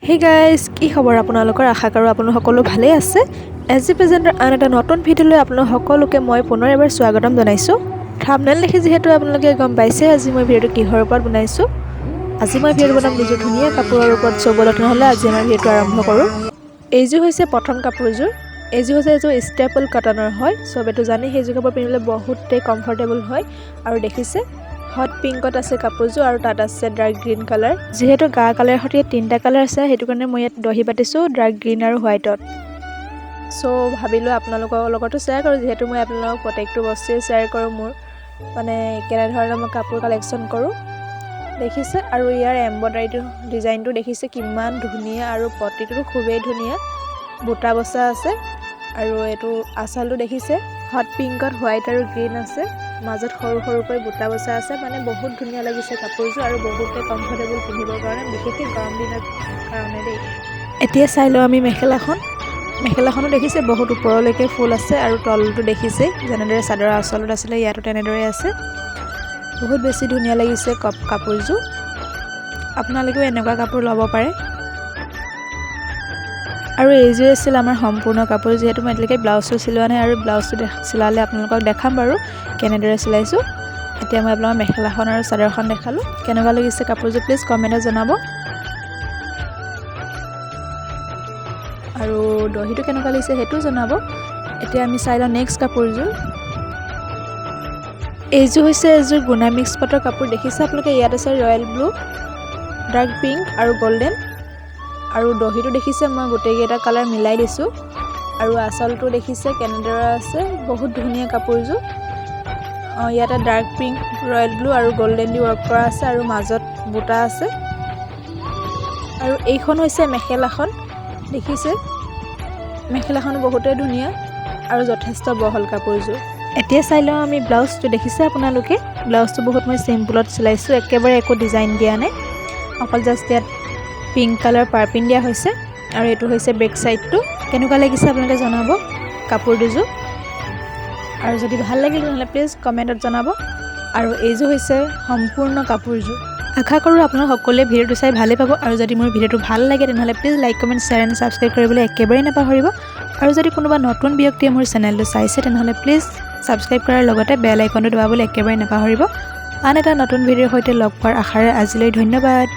Hey guys, কি খবৰ আপোনালোকৰ আশা কৰো আপোনালোক সকলো ভালে আছে। এজি প্ৰেজেন্টৰ আন এটা নতুন ভিডিঅ'লৈ আপোনালোক সকলোকে মই পুনৰ এবাৰ স্বাগতম জনাইছো। থাম্বনেল দেখি যেহেতু আপোনালোকে গম পাইছে আজি মই ভিডিঅ'টো কিহৰ ওপৰত বনাইছো। আজি মই ভিডিঅ' বনাম দুযোৰ ধুনীয়া কাপোৰৰ ওপৰত চবলত নহলে আজি মই ভিডিঅ'টো আৰম্ভ কৰো। এইযোৰ হৈছে প্ৰথম কাপোৰযোৰ। এইযোৰ হৈছে এযোৰ ষ্টেপল কটনৰ হয়। সবেটো জানি সেইযোৰ কাপোৰ পিন্ধিলে বহুতেই কমফৰ্টেবল হয় আৰু দেখিছে হট পিংকত আছে কাপোৰযোৰ আৰু তাত আছে ডাৰ্ক গ্ৰীন কালাৰ। যেহেতু গা কালাৰ সৈতে তিনটা কালাৰ আছে সেইটো কাৰণে মই ইয়াত দহি পাতিছো ডাৰ্ক গ্ৰীন আৰু হোৱাইটত। সো ভাবিলো আপোনালোকৰ লগতো শ্বেয়াৰ কৰো যেহেতু মই আপোনালোকক প্ৰত্যেকটো বস্তুৱে শ্বেয়াৰ কৰো মোৰ মানে কেনে ধৰণৰ মই কাপোৰ কালেকচন কৰো। দেখিছে আৰু ইয়াৰ এমব্ৰয়ডাৰীটো ডিজাইনটো দেখিছে কিমান ধুনীয়া আৰু পটিটো খুবেই ধুনীয়া বুটা বসা আছে আৰু এটো আঁচলটো দেখিছে হট পিংকত হোৱাইট আৰু গ্ৰীন আছে মাজত সৰু সৰুকৈ বুটা বসা আছে মানে বহুত ধুনীয়া লাগিছে কাপোৰযোৰ আৰু বহুতে কমফৰ্টেবল পিন্ধিবৰ কাৰণে বিশেষকৈ গৰম দিনৰ কাৰণে দেই। এতিয়া চাই লওঁ আমি মেখেলাখনো দেখিছে বহুত ওপৰলৈকে ফুল আছে আৰু তলটো দেখিছে যেনেদৰে চাদৰৰ আঁচলত আছিলে ইয়াতো তেনেদৰে আছে বহুত বেছি ধুনীয়া লাগিছে কাপোৰযোৰ। আপোনালোকেও এনেকুৱা কাপোৰ ল'ব পাৰে। আৰু এইযোৰ আছিল আমাৰ সম্পূৰ্ণ কাপোৰ যেহেতু মই এতিয়ালৈকে ব্লাউজটো চিলোৱা নাই আৰু ব্লাউজটো চিলালে আপোনালোকক দেখাম বাৰু কেনেদৰে চিলাইছো। এতিয়া মই আপোনালোকক মেখেলাখন আৰু চাদৰখন দেখালো কেনেকুৱা লাগিছে কাপোৰযোৰ প্লিজ কমেণ্টত জনাব আৰু দহিটো কেনেকুৱা লাগিছে সেইটো জনাব। এতিয়া আমি চাই লওঁ নেক্সট কাপোৰযোৰ। এইযোৰ হৈছে এযোৰ গুণা মিক্স পাটৰ কাপোৰ দেখিছে আপোনালোকে ইয়াত আছে ৰয়েল ব্লু ডাৰ্ক পিংক আৰু গোল্ডেন আৰু দহিটো দেখিছে মই গোটেইকেইটা কালাৰ মিলাই দিছো আৰু আঁচলটো দেখিছে কেনেদৰে আছে বহুত ধুনীয়া কাপোৰযোৰ। ইয়াতে ডাৰ্ক পিংক ৰয়েল ব্লু আৰু গোল্ডেন দি ৱৰ্ক কৰা আছে আৰু মাজত বুটা আছে আৰু এইখন হৈছে মেখেলাখন দেখিছে মেখেলাখন বহুতেই ধুনীয়া আৰু যথেষ্ট বহল কাপোৰযোৰ। এতিয়া চাই লওঁ আমি ব্লাউজটো দেখিছে আপোনালোকে ব্লাউজটো বহুত মই চিম্পলত চিলাইছো একেবাৰে একো ডিজাইন দিয়া নাই অকল জাষ্ট ইয়াত পিংক কালাৰ পাৰ্পিন দিয়া হৈছে আৰু এটো হৈছে বেক সাইডটো কেনেকুৱা লাগিছে আপোনালোকে জনাব কাপোৰ দুযোৰ আৰু যদি ভাল লাগিল তেতিয়াহ'লে প্লিজ কমেণ্টত জনাব আৰু এইযোৰ হৈছে সম্পূৰ্ণ কাপোৰযোৰ। আশা কৰোঁ আপোনালোক সকলোৱে ভিডিঅ'টো চাই ভালে পাব আৰু যদি মোৰ ভিডিঅ'টো ভাল লাগে তেতিয়াহ'লে please like comment share and subscribe কৰিবলৈ একেবাৰে নাপাহৰিব আৰু যদি কোনোবা নতুন ব্যক্তিয়ে মোৰ চেনেলটো চাইছে তেতিয়াহ'লে প্লিজ ছাবস্ক্ৰাইব কৰাৰ লগতে বেল আইকনটো দবাবলৈ একেবাৰে নাপাহৰিব। আন এটা নতুন ভিডিঅ'ৰ সৈতে লগ পোৱাৰ আশাৰে আজিলৈ ধন্যবাদ।